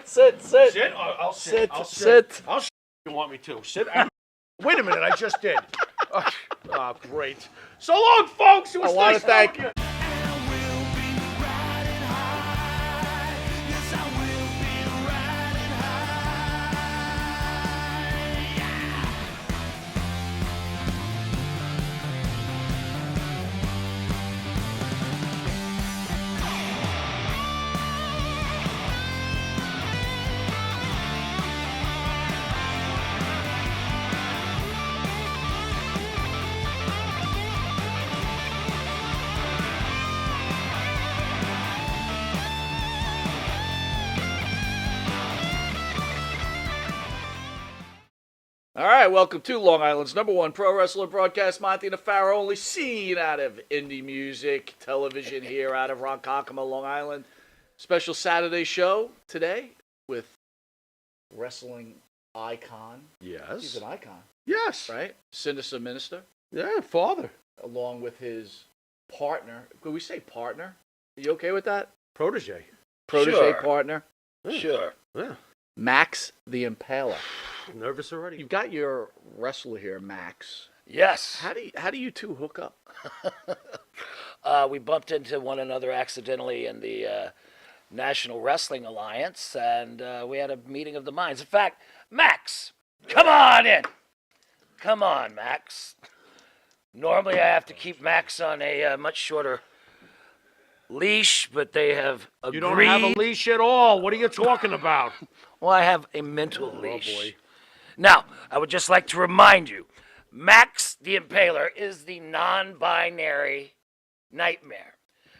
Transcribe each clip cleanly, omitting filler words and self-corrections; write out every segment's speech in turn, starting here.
Sit. Sit? I'll sit. Sit. I'll sit if you want me to. Sit. Wait a minute, I just did. Oh, great. So long, folks. It was nice talking to you. All right, welcome to Long Island's #1 pro wrestler broadcast, Monte The Pharaoh, only seen out of indie music television here out of Ronkonkoma, Long Island. Special Saturday show today with wrestling icon. Yes. He's an icon. Yes. Right? Sinister. Yeah, father. Along with his partner. Could we say partner? Are you okay with that? Protege. Protege partner. Sure. Yeah. Max the Impaler. Nervous already? You've got your wrestler here, Max. Yes. How do you two hook up? We bumped into one another accidentally in the National Wrestling Alliance, and we had a meeting of the minds. In fact, Max, come on in. Come on, Max. Normally I have to keep Max on a much shorter leash, but they have agreed. You don't have a leash at all. What are you talking about? Well, I have a mental leash. Oh, boy. Now, I would just like to remind you, Max the Impaler is the non-binary nightmare.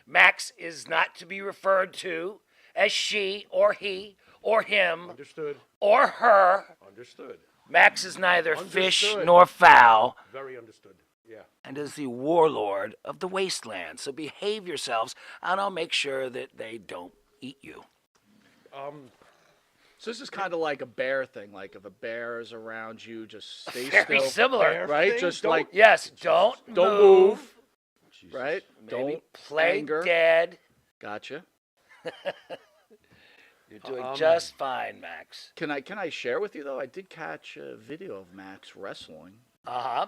Max is not to be referred to as she or he or him Understood. or her. Understood. Max is neither fish Understood. nor fowl Very understood. Yeah. and is the warlord of the wasteland. So behave yourselves, and I'll make sure that they don't eat you. So this is kind of like a bear thing. Like if a bear is around you, just stay Very still. similar. Right? thing? Just Don't- like Yes, don't move. Jesus. Right? Maybe Don't play anger. dead. Gotcha. You're doing just fine, Max. Can I share with you though? I did catch a video of Max wrestling, Uh-huh.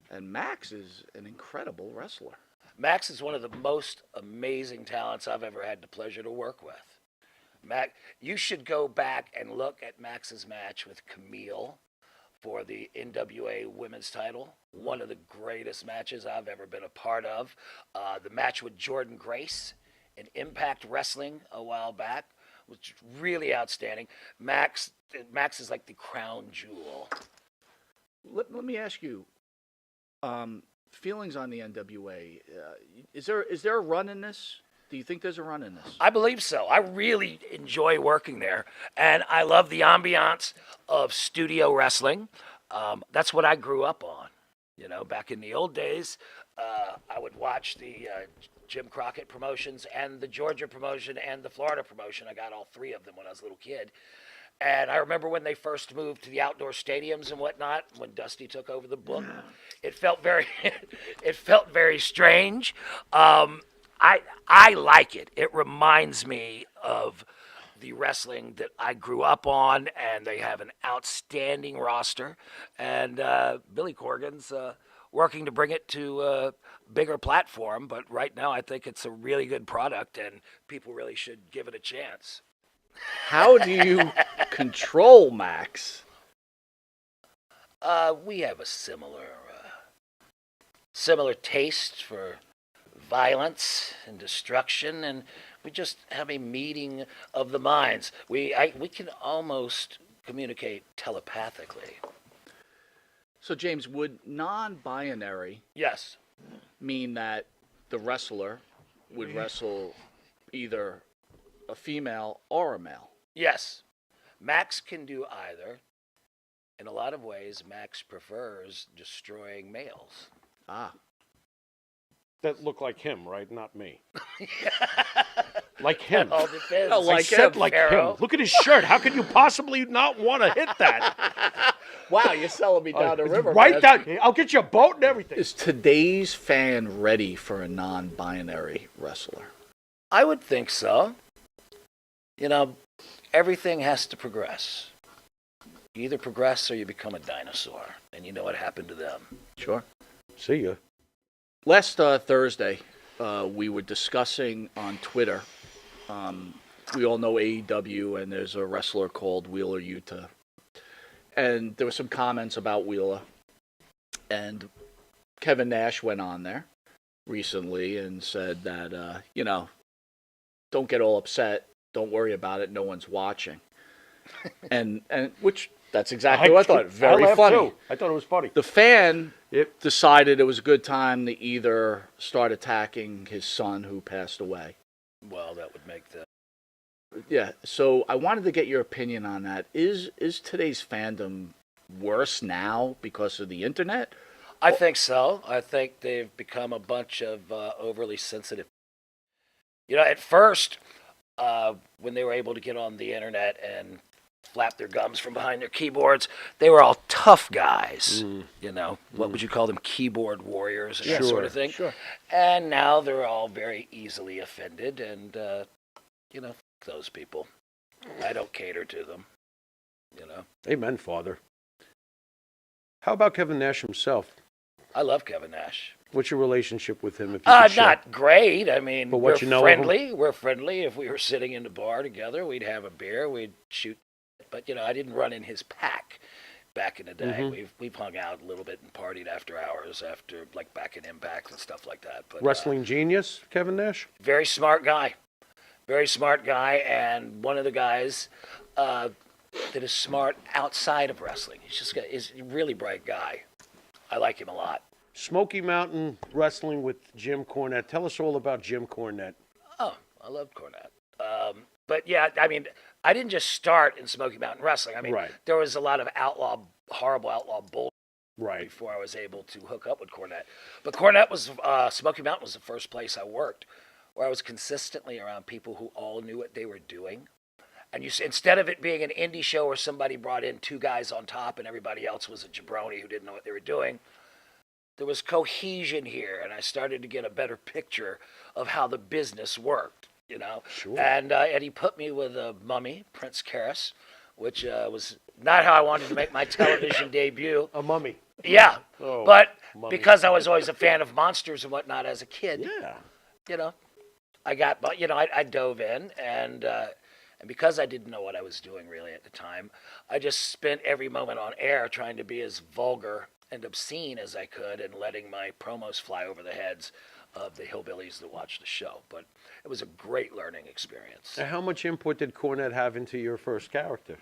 and Max is an incredible wrestler. Max is one of the most amazing talents I've ever had the pleasure to work with. Max, you should go back and look at Max's match with Camille for the NWA Women's title. One of the greatest matches I've ever been a part of. The match with Jordan Grace in Impact Wrestling a while back was really outstanding. Max is like the crown jewel. Let me ask you, feelings on the NWA. Is there a run in this? Do you think there's a run in this? I believe so. I really enjoy working there, and I love the ambiance of studio wrestling. That's what I grew up on. You know, back in the old days, I would watch the Jim Crockett promotions and the Georgia promotion and the Florida promotion. I got all three of them when I was a little kid. And I remember when they first moved to the outdoor stadiums and whatnot, when Dusty took over the book, it felt very strange. I like it. It reminds me of the wrestling that I grew up on, and they have an outstanding roster. And Billy Corgan's working to bring it to a bigger platform, but right now I think it's a really good product, and people really should give it a chance. How do you control Max? We have a similar taste for violence and destruction, and we just have a meeting of the minds. We can almost communicate telepathically. So James, would non-binary Yes. mean that the wrestler would wrestle either a female or a male? Yes. Max can do either. In a lot of ways, Max prefers destroying males. Ah. That look like him, right? Not me. Like him. All depends. Oh, like I said him, like Pharaoh. him. Look at his shirt. How could you possibly not want to hit that? Wow, you're selling me down the river. Right man. down. I'll get you a boat and everything. Is today's fan ready for a non-binary wrestler? I would think so. You know, everything has to progress. You either progress or you become a dinosaur, and you know what happened to them. Sure. See ya. Last Thursday, we were discussing on Twitter. We all know AEW, and there's a wrestler called Wheeler Yuta. And there were some comments about Wheeler. And Kevin Nash went on there recently and said that, don't get all upset. Don't worry about it. No one's watching. and which, that's exactly what I thought. Very laughed funny. Too. I thought it was funny. The fan decided it was a good time to either start attacking his son who passed away. Well, that would make the... Yeah, so I wanted to get your opinion on that. Is today's fandom worse now because of the internet? I think so. I think they've become a bunch of overly sensitive. You know, at first, when they were able to get on the internet and flap their gums from behind their keyboards, they were all tough guys. You know, what would you call them? Keyboard warriors and that sort of thing. Sure. And now they're all very easily offended, and those people. I don't cater to them. You know. Amen, Father. How about Kevin Nash himself? I love Kevin Nash. What's your relationship with him? If you could share? Not great. I mean, But we're what you know of friendly. We're friendly. If we were sitting in the bar together, we'd have a beer, we'd shoot. But I didn't run in his pack back in the day. We've hung out a little bit and partied after hours, like back in Impact and stuff like that. But Wrestling genius, Kevin Nash? very smart guy. Very smart guy, and one of the guys that is smart outside of wrestling. He's a really bright guy. I like him a lot. Smoky Mountain Wrestling with Jim Cornette. Tell us all about Jim Cornette. Oh, I love Cornette. But yeah, I mean, I didn't just start in Smoky Mountain Wrestling. I mean, there was a lot of horrible outlaw bull before I was able to hook up with Cornette. But Cornette was, Smoky Mountain was the first place I worked where I was consistently around people who all knew what they were doing. And instead of it being an indie show where somebody brought in two guys on top and everybody else was a jabroni who didn't know what they were doing, there was cohesion here, and I started to get a better picture of how the business worked, Sure. And he put me with a mummy, Prince Karras, which was not how I wanted to make my television debut. A mummy. Yeah, Oh, but mummy. because I was always a fan of monsters and whatnot as a kid, Yeah. I dove in, and because I didn't know what I was doing really at the time, I just spent every moment on air trying to be as vulgar and obscene as I could and letting my promos fly over the heads of the hillbillies that watched the show. But it was a great learning experience. Now, how much input did Cornette have into your first character?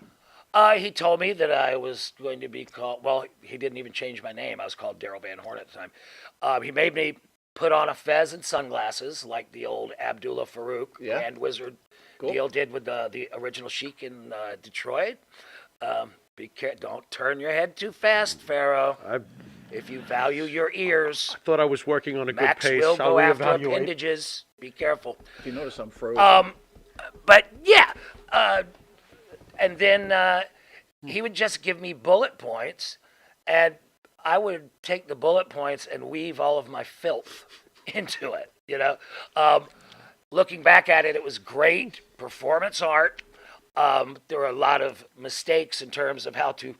He told me that I was going to be called, well, he didn't even change my name. I was called Daryl Van Horn at the time. He made me put on a fez and sunglasses like the old Abdullah Farouk Grand Wizard deal did with the original Sheik in Detroit. Don't turn your head too fast, Pharaoh. If you value your ears, I thought I was working on a good Max pace. will go I'll after reevaluate. appendages. Be careful. If you notice, I'm frozen. But yeah, and then he would just give me bullet points, and I would take the bullet points and weave all of my filth into it. Looking back at it, it was great performance art. There were a lot of mistakes in terms of how to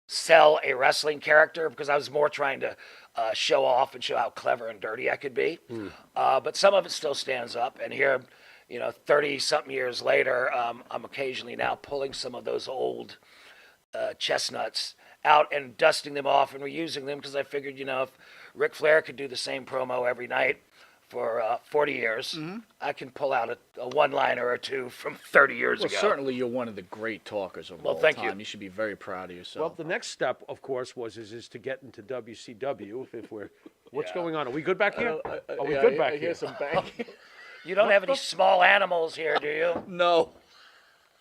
sell a wrestling character because I was more trying to show off and show how clever and dirty I could be. But some of it still stands up. And here, 30-something years later, I'm occasionally now pulling some of those old chestnuts out and dusting them off and reusing them because I figured, if Ric Flair could do the same promo every night for 40 years, I can pull out a one-liner or two from 30 years ago. Certainly you're one of the great talkers of all thank time. you. You should be very proud of yourself. Well, the next step, of course, is to get into WCW. What's going on? Are we good back here? Are we good back I here? hear some banging. You don't have any small animals here, do you? No.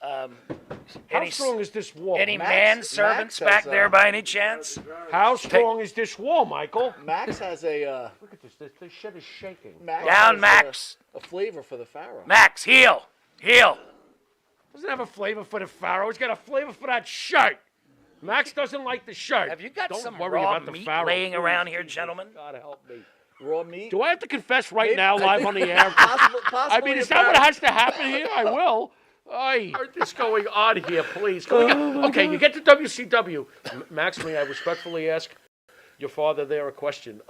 How strong is this wall? Any Max manservants has, back there by any chance? How strong is this wall, Michael? Max has a Look at this. This shit is shaking. Max Down, has Max. A flavor for the Pharaoh. Max, heel. Doesn't have a flavor for the Pharaoh. He's got a flavor for that shirt. Max doesn't like the shirt. Have you got Don't some worry raw about the meat Pharaoh. laying around here, gentlemen? God help me. Raw meat. Do I have to confess right now, live on the air? Possibly I mean, is that what has to happen here? I will. What is going on here, please? Okay, you get to WCW. Max, may I respectfully ask your father there a question?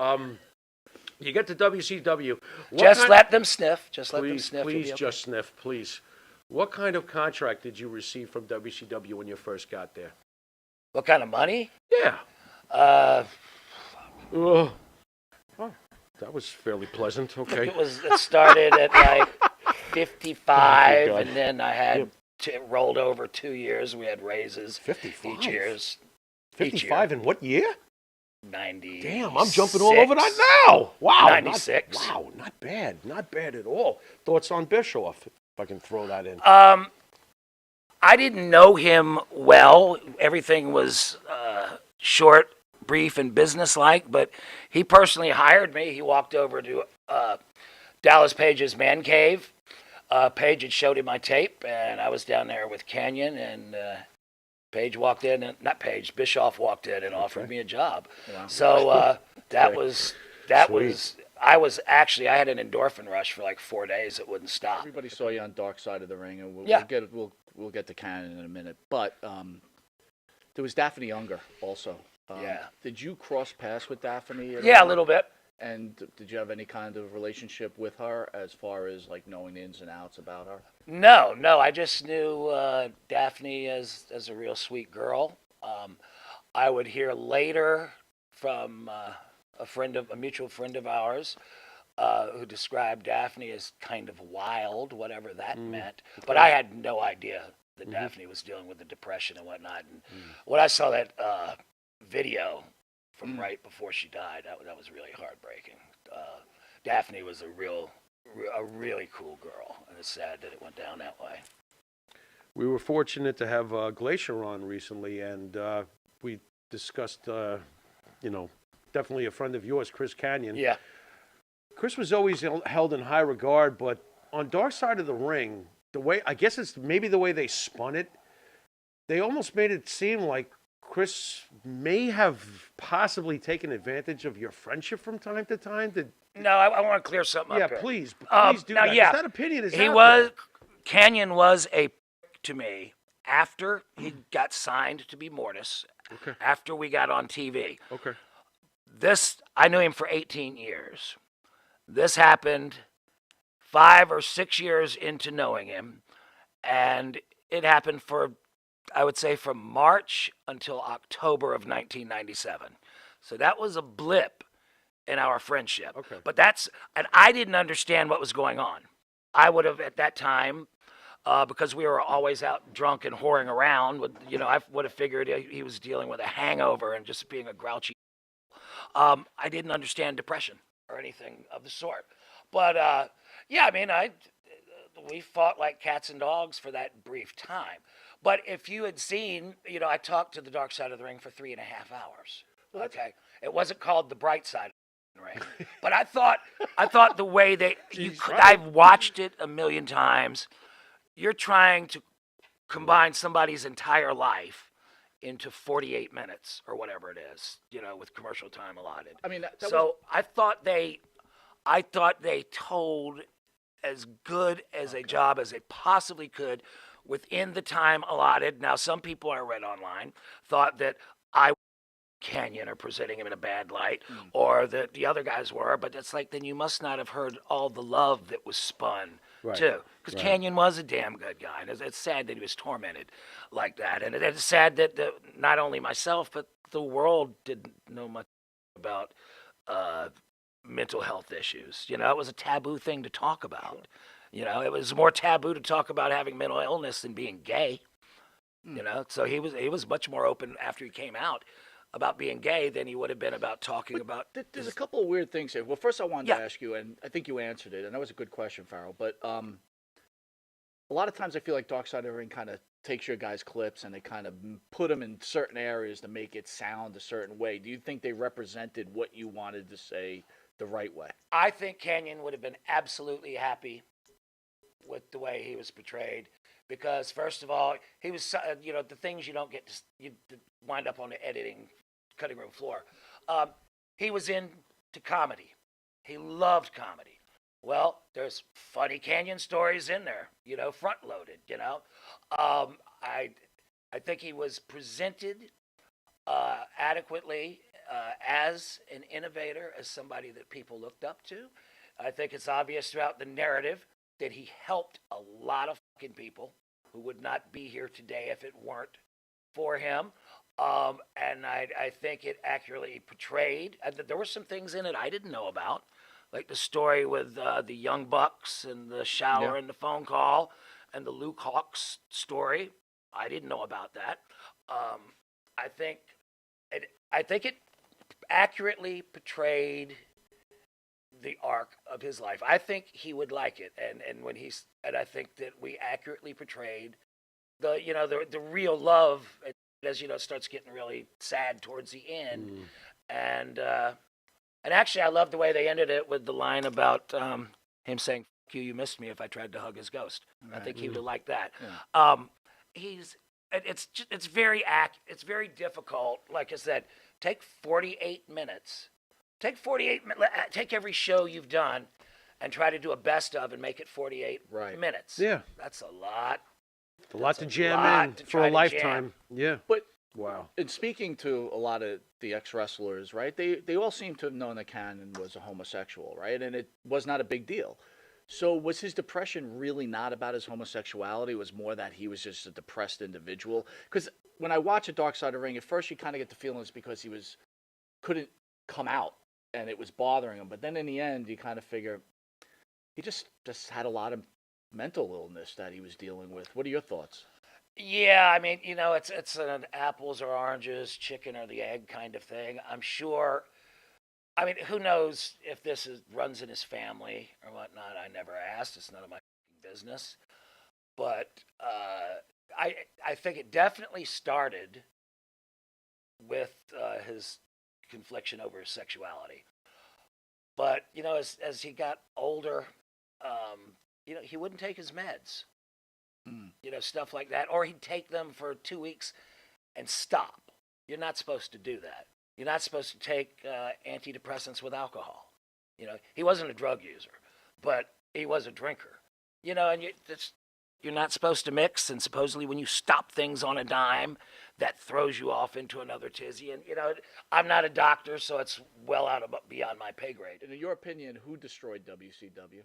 You get to WCW. Let them sniff. Just let them sniff. Please, just sniff, please. What kind of contract did you receive from WCW when you first got there? What kind of money? Yeah. Oh, that was fairly pleasant. Okay. It started at like 55, and then I had rolled over 2 years. We had raises 55 each year's. 55 in what year? 90. Damn, I'm jumping all over that now. Wow. 96. Wow, not bad. Not bad at all. Thoughts on Bischoff, if I can throw that in. I didn't know him well. Everything was short, brief, and businesslike, but he personally hired me. He walked over to Dallas Page's man cave. Page had showed him my tape, and I was down there with Kanyon, and Page walked in, and not Page, Bischoff walked in and offered me a job. Wow. So that was, I had an endorphin rush for like 4 days. It wouldn't stop. Everybody saw you on Dark Side of the Ring, and we'll get to Kanyon in a minute. But there was Daphne Younger also. Did you cross paths with Daphne? Yeah, a little bit. And did you have any kind of relationship with her as far as like knowing the ins and outs about her? No. I just knew Daphne as a real sweet girl. I would hear later from a mutual friend of ours who described Daphne as kind of wild, whatever that meant. But I had no idea that Daphne was dealing with the depression and whatnot. And when I saw that video from right before she died, that was really heartbreaking. Daphne was a really cool girl, and it's sad that it went down that way. We were fortunate to have Glacier on recently, and we discussed, definitely a friend of yours, Chris Kanyon. Yeah. Chris was always held in high regard, but on Dark Side of the Ring, I guess it's maybe the way they spun it, they almost made it seem like Chris may have possibly taken advantage of your friendship from time to time. No, I want to clear something up here. Please do now, that. Yeah, that opinion is Kanyon was a to me after he got signed to be Mortis, after we got on TV. Okay. I knew him for 18 years. This happened 5 or 6 years into knowing him, and it happened I would say from March until October of 1997. So that was a blip in our friendship. Okay. But and I didn't understand what was going on. I would have at that time, because we were always out drunk and whoring around, I would have figured he was dealing with a hangover and just being a grouchy. I didn't understand depression or anything of the sort. But we fought like cats and dogs for that brief time. But if you had seen, I talked to the Dark Side of the Ring for 3.5 hours. Okay, it wasn't called the Bright Side of the Ring, but I thought the way I've watched it a million times. You're trying to combine somebody's entire life into 48 minutes or whatever it is, with commercial time allotted. I mean, I thought they told as good as a job as they possibly could within the time allotted. Now, some people I read online thought that Kanyon are presenting him in a bad light, or that the other guys were, but it's like, then you must not have heard all the love that was spun, too. Because Kanyon was a damn good guy, and it's sad that he was tormented like that. And it's sad that not only myself, but the world didn't know much about mental health issues. It was a taboo thing to talk about. It was more taboo to talk about having mental illness than being gay. So he was much more open after he came out about being gay than he would have been about talking about. There's a couple of weird things here. Well, first I wanted to ask you, and I think you answered it, and that was a good question, Pharaoh. But a lot of times I feel like Dark Side of the Ring kind of takes your guys' clips and they kind of put them in certain areas to make it sound a certain way. Do you think they represented what you wanted to say the right way? I think Kanyon would have been absolutely happy with the way he was portrayed, because first of all, he was, the things you don't get you wind up on the cutting room floor. He was into comedy. He loved comedy. Well, there's funny Kanyon stories in there, front loaded. I think he was presented adequately as an innovator, as somebody that people looked up to. I think it's obvious throughout the narrative that he helped a lot of fucking people who would not be here today if it weren't for him. And I think it accurately portrayed. There were some things in it I didn't know about, like the story with the Young Bucks and the shower and the phone call, and the Luke Hawks story. I didn't know about that. I think it accurately portrayed the arc of his life. I think he would like it, and I think that we accurately portrayed the real love as starts getting really sad towards the end, and actually I love the way they ended it with the line about him saying "Fuck you, you missed me" if I tried to hug his ghost. Right. I think he would have liked that. Yeah. It's very difficult. Like I said, take 48 minutes. Take every show you've done and try to do a best of and make it 48 minutes. Yeah. That's a lot. A lot to jam in for a lifetime. Yeah. But wow. And speaking to a lot of the ex-wrestlers, right, they all seem to have known that Kanyon was a homosexual, right? And it was not a big deal. So was his depression really not about his homosexuality? It was more that he was just a depressed individual? Because when I watch a Dark Side of the Ring, at first you kind of get the feeling it's because he couldn't come out and it was bothering him. But then in the end, you kind of figure he just had a lot of mental illness that he was dealing with. What are your thoughts? Yeah, I mean, it's an apples or oranges, chicken or the egg kind of thing. I'm sure. I mean, who knows if this runs in his family or whatnot? I never asked. It's none of my business. But I think it definitely started with his confliction over his sexuality. But as he got older, he wouldn't take his meds. Stuff like that, or he'd take them for 2 weeks and stop. You're not supposed to do that. You're not supposed to take antidepressants with alcohol. He wasn't a drug user, but he was a drinker. And you're not supposed to mix. And supposedly, when you stop things on a dime, that throws you off into another tizzy. And I'm not a doctor, so it's well beyond my pay grade. And in your opinion, who destroyed WCW?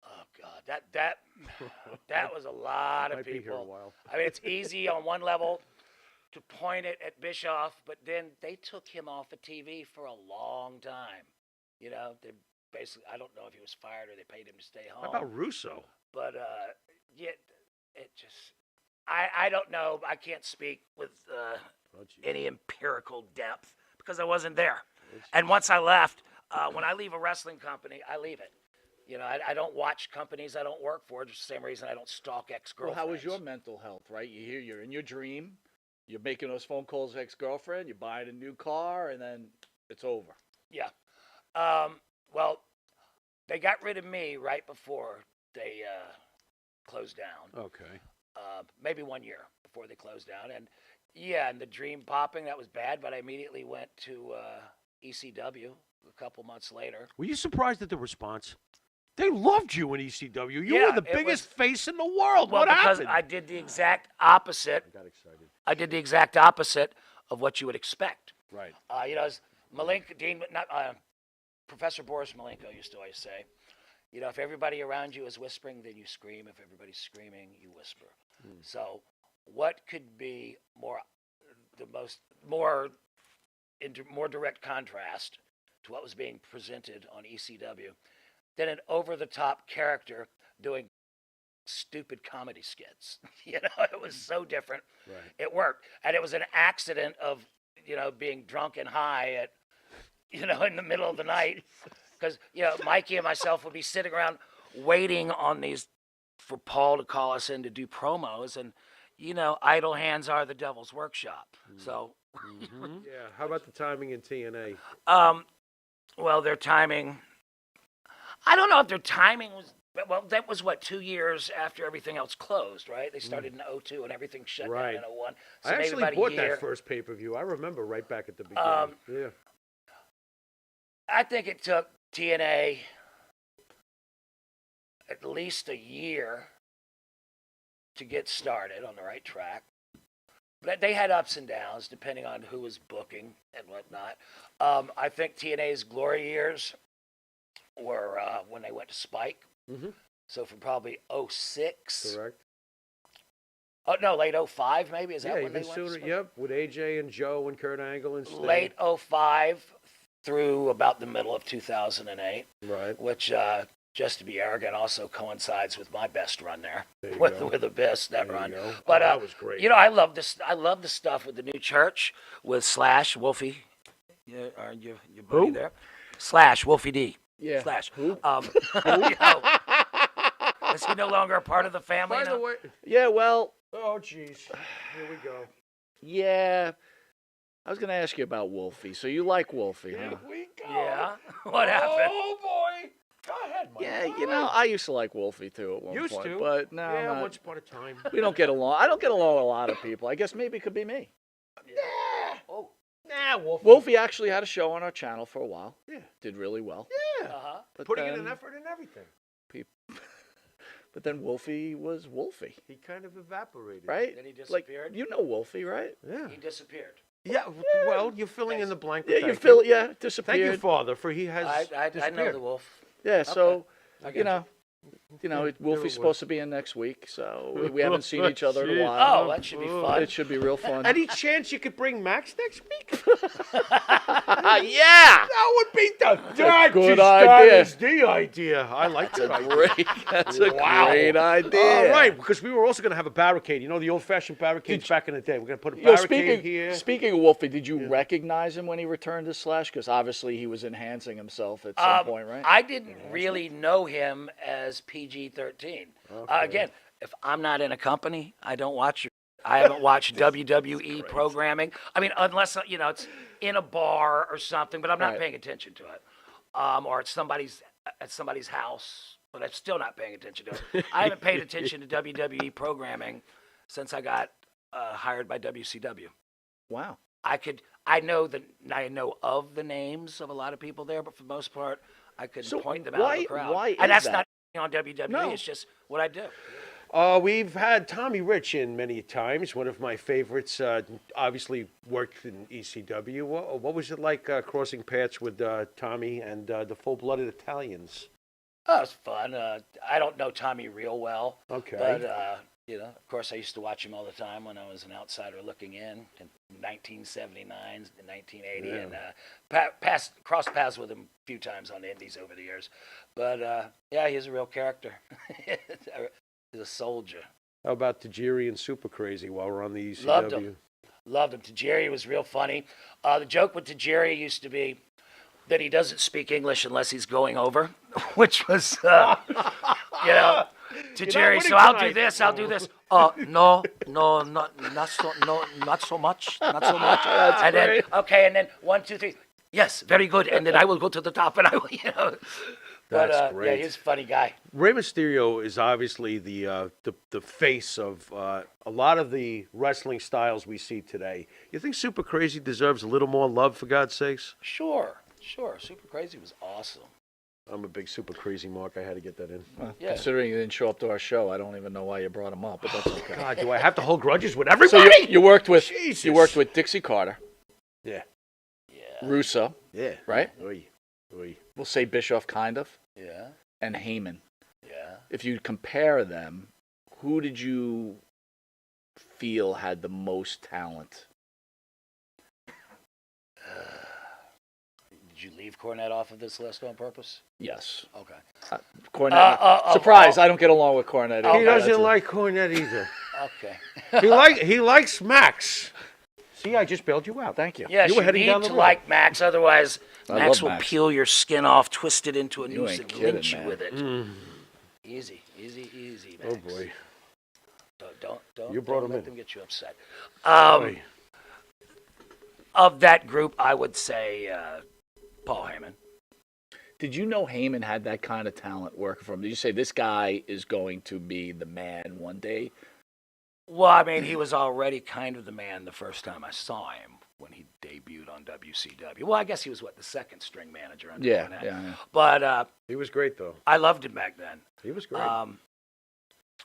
Oh God, that was a lot of Might people. Be here a while. I mean, it's easy on one level to point it at Bischoff, but then they took him off of TV for a long time. They basically, I don't know if he was fired or they paid him to stay home. How about Russo? But it just, I don't know. I can't speak with any empirical depth because I wasn't there. And once I left, when I leave a wrestling company, I leave it. I don't watch companies I don't work for. Just the same reason I don't stalk ex-girlfriends. Well, how was your mental health, right? You're in your dream. You're making those phone calls to ex-girlfriend. You're buying a new car, and then it's over. Yeah. Well, they got rid of me right before they closed down. Okay. Maybe 1 year before they closed down. And, and the dream popping, that was bad, but I immediately went to ECW a couple months later. Were you surprised at the response? They loved you in ECW. You were the biggest face in the world. Well, what because happened? I did the exact opposite. I got excited. I did the exact opposite of what you would expect. Right. As Professor Boris Malenko used to always say, if everybody around you is whispering, then you scream. If everybody's screaming, you whisper. So, what could be more direct contrast to what was being presented on ECW than an over-the-top character doing stupid comedy skits? It was so different. Right. It worked, and it was an accident of being drunk and high at in the middle of the night, because Mikey and myself would be sitting around waiting on for Paul to call us in to do promos, and idle hands are the devil's workshop. So yeah. How about the timing in TNA? Well, their timing, I don't know if their timing was, well, that was 2 years after everything else closed, right? They started in 2002 and everything shut down in 2001. So I maybe actually about bought a year. that first pay-per-view. I remember right back at the beginning. Yeah. I think it took TNA at least a year to get started on the right track. But they had ups and downs depending on who was booking and whatnot. I think TNA's glory years were when they went to Spike. Mhm. So from probably 06. Correct. Oh, no, late 05 maybe? Is that Yeah, when even they went to sooner. Spike? Yep, with AJ and Joe and Kurt Angle and Sting. Late 05 through about the middle of 2008, Right. which, just to be arrogant, also coincides with my best run there. There you with, go. with the best, that There you run. go. But, that was great. You know, I love this. I love the stuff with the new church with Slash, Wolfie. Yeah, are your buddy Who? there? Slash, Wolfie D. Yeah. Slash. Who? You know, is he no longer a part of the family By the now? way, Yeah, well, oh jeez, here we go. yeah. I was going to ask you about Wolfie. So you like Wolfie, huh? Here we go. Yeah. What happened? Oh boy. Go ahead, Mike. Yeah, you know, I used to like Wolfie too at one Used point, to. but now Yeah, once upon a time. we don't get along. I don't get along with a lot of people. I guess maybe it could be me. Oh. Nah, Wolfie. Wolfie actually had a show on our channel for a while. Yeah. Did really well. Yeah. Uh-huh. But Putting in then, an effort and everything. But then Wolfie was Wolfie, He kind of evaporated. right? Then he Like disappeared? you know Wolfie, right? Yeah. He disappeared. Yeah. Well, you're filling in the blank. Yeah, Thank you feel yeah Thank disappeared. you, Father, for he has I disappeared. know the wolf. Yeah, so I you got know, Yeah, Wolfie's was. supposed to be in next week, so we haven't seen each other in a while. Oh, that should be fun. It should be real fun. Any chance you could bring Max next week? Yeah, That would be the good That idea. is the idea. I like that idea. great. That's a Wow. great idea. All right, because we were also going to have a barricade. You know, the old-fashioned barricades back in the day. We're going to put a Yo, barricade here. speaking of Wolfie, did you recognize him when he returned to Slash? Because obviously he was enhancing himself at some point, right? I didn't really know him as PG-13. Again, if I'm not in a company, I don't watch. I haven't watched WWE programming. I mean, unless you know it's in a bar or something, but I'm not Right. paying attention to it. Or at somebody's house, but I'm still not paying attention to it. I haven't paid attention to WWE programming since I got hired by WCW. Wow. I know of the names of a lot of people there, but for the most part, I couldn't So point them out of the crowd. why is and that's that? not on WWE. No. It's just what I do. We've had Tommy Rich in many times. One of my favorites. Obviously worked in ECW. What was it like crossing paths with Tommy and the full-blooded Italians? Oh, it was fun. I don't know Tommy real well. Okay. But, you know, of course, I used to watch him all the time when I was an outsider looking in 1979 and 1980. Yeah. And crossed paths with him a few times on the indies over the years. But, yeah, he's a real character. He's a soldier. How about Tajiri and Super Crazy while we're on the ECW? Loved him. Loved him. Tajiri was real funny. The joke with Tajiri used to be that he doesn't speak English unless he's going over, which was, you know, Tajiri. So I'll do this. I'll do this. No, not so much. And then okay, and then 1, 2, 3. Yes, very good. And then I will go to the top, and I will, you know. But That's great. yeah, he's a funny guy. Rey Mysterio is obviously the face of a lot of the wrestling styles we see today. You think Super Crazy deserves a little more love, for God's sakes? Sure. Super Crazy was awesome. I'm a big Super Crazy mark. I had to get that in. Yeah. Considering you didn't show up to our show, I don't even know why you brought him up, but that's okay. God, do I have to hold grudges with So everybody? you worked with Jesus. Dixie Carter, Yeah. Yeah. Russo, Yeah. right? Oy. We'll say Bischoff, kind of, Yeah. and Heyman. Yeah. If you compare them, who did you feel had the most talent? Did you leave Cornette off of this list on purpose? Yes. Okay. Cornette. Surprise! I don't get along with Cornette. Okay. He either. doesn't That's like Cornette either. Okay. he likes Max. See, I just bailed you out. Thank you. Yes, You you, were heading need down the to road. like Max, otherwise I Max love will Max. peel your skin off, twist it into a You noose, ain't and kidding, lynch you man. with it. Mm. Easy, Oh Max. boy. Don't You brought don't him let in. them get you upset. Boy. Of that group, I would say Paul Heyman. Did you know Heyman had that kind of talent working for him? Did you say this guy is going to be the man one day? Well, I mean, he was already kind of the man the first time I saw him. when he debuted on WCW. Well, I guess he was, the second string manager under Yeah, Cornette. yeah. But He was great, though. I loved him back then. He was great. I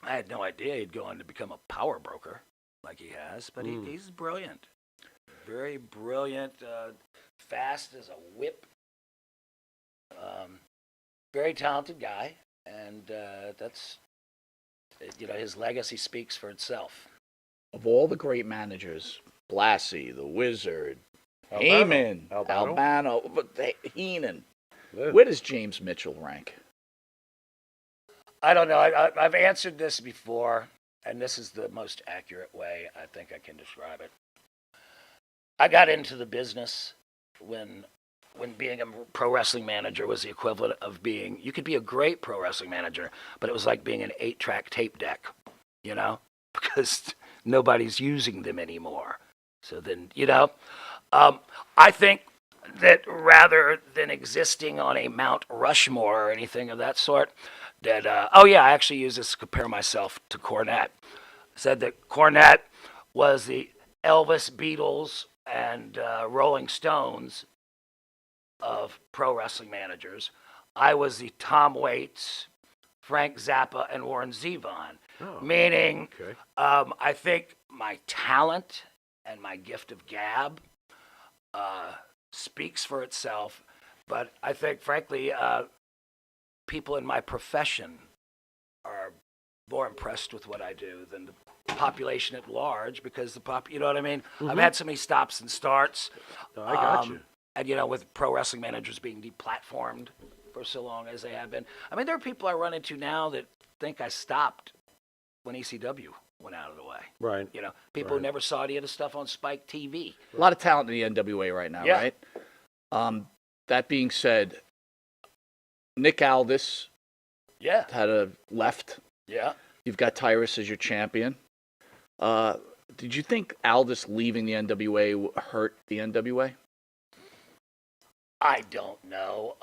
had no idea he'd go on to become a power broker like he has, but he's brilliant. Very brilliant, fast as a whip. Very talented guy, and that's, his legacy speaks for itself. Of all the great managers, Blassie, the Wizard, Albano. Heyman, Albano, but Heenan. Yeah. Where does James Mitchell rank? I don't know. I've answered this before, and this is the most accurate way I think I can describe it. I got into the business when being a pro wrestling manager was the equivalent of being, you could be a great pro wrestling manager, but it was like being an 8-track tape deck, because nobody's using them anymore. So then, I think that rather than existing on a Mount Rushmore or anything of that sort, that, I actually use this to compare myself to Cornette. Said that Cornette was the Elvis, Beatles, and Rolling Stones of pro wrestling managers. I was the Tom Waits, Frank Zappa, and Warren Zevon. Meaning, okay. I think my talent and my gift of gab speaks for itself, but I think, frankly, people in my profession are more impressed with what I do than the population at large, because you know what I mean? I've had so many stops and starts. No, I got you. And, with pro wrestling managers being deplatformed for so long as they have been. I mean, there are people I run into now that think I stopped when ECW went out of the way. Right. People who never saw any of the stuff on Spike TV. A lot of talent in the NWA right now, Yeah. right? That being said, Nick Aldis Yeah. had a left. Yeah. You've got Tyrus as your champion. Did you think Aldis leaving the NWA hurt the NWA? I don't know.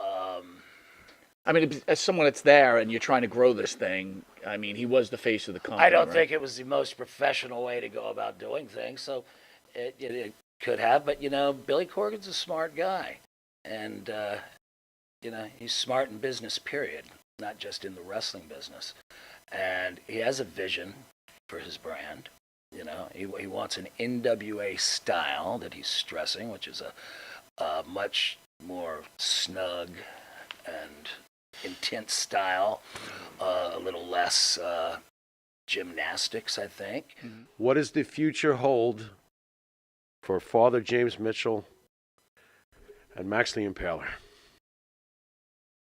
I mean, as someone that's there and you're trying to grow this thing, I mean, he was the face of the company. I don't right? think it was the most professional way to go about doing things, so it could have. But, Billy Corgan's a smart guy. And, he's smart in business, period, not just in the wrestling business. And he has a vision for his brand. He wants an NWA style that he's stressing, which is a much more snug and intense style, a little less gymnastics, I think. What does the future hold for Father James Mitchell and Max the Impaler?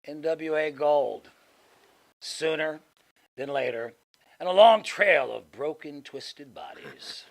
NWA gold, sooner than later, and a long trail of broken, twisted bodies.